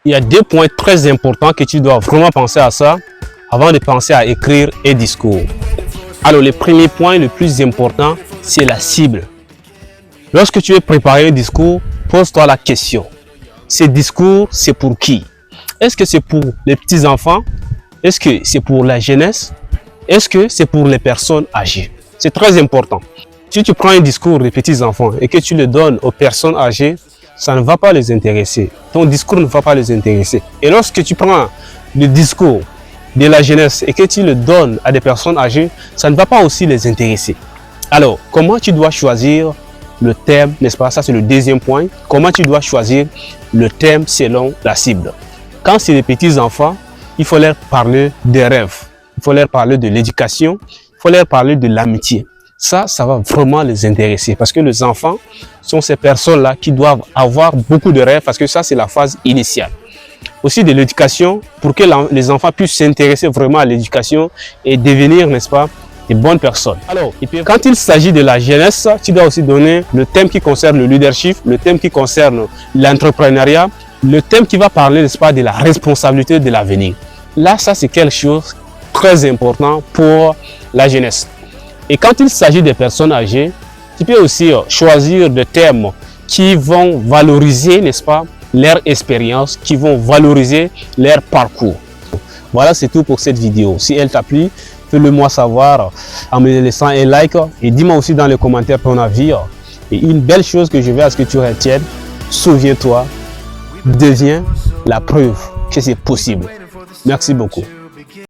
Il y a deux points très importants que tu dois vraiment penser à ça avant de penser à écrire un discours. Alors, le premier point, le plus important, c'est la cible. Lorsque tu veux préparer un discours, pose-toi la question. Ce discours, c'est pour qui? Est-ce que c'est pour les petits-enfants? Est-ce que c'est pour la jeunesse? Est-ce que c'est pour les personnes âgées? C'est très important. Si tu prends un discours des petits-enfants et que tu le donnes aux personnes âgées, ça ne va pas les intéresser. Ton discours ne va pas les intéresser. Et lorsque tu prends le discours de la jeunesse et que tu le donnes à des personnes âgées, ça ne va pas aussi les intéresser. Alors, comment tu dois choisir le thème, n'est-ce pas? Ça, c'est le deuxième point. Comment tu dois choisir le thème selon la cible? Quand c'est les petits-enfants, il faut leur parler des rêves. Il faut leur parler de l'éducation. Il faut leur parler de l'amitié. Ça va vraiment les intéresser parce que les enfants sont ces personnes-là qui doivent avoir beaucoup de rêves parce que ça, c'est la phase initiale. Aussi de l'éducation pour que les enfants puissent s'intéresser vraiment à l'éducation et devenir, n'est-ce pas, des bonnes personnes. Alors, quand il s'agit de la jeunesse, tu dois aussi donner le thème qui concerne le leadership, le thème qui concerne l'entrepreneuriat, le thème qui va parler, n'est-ce pas, de la responsabilité de l'avenir. Là, ça, c'est quelque chose de très important pour la jeunesse. Et quand il s'agit des personnes âgées, tu peux aussi choisir des thèmes qui vont valoriser, n'est-ce pas, leur expérience, qui vont valoriser leur parcours. Voilà, c'est tout pour cette vidéo. Si elle t'a plu, fais-le moi savoir en me laissant un like et dis-moi aussi dans les commentaires ton avis. Et une belle chose que je veux à ce que tu retiennes, souviens-toi, deviens la preuve que c'est possible. Merci beaucoup.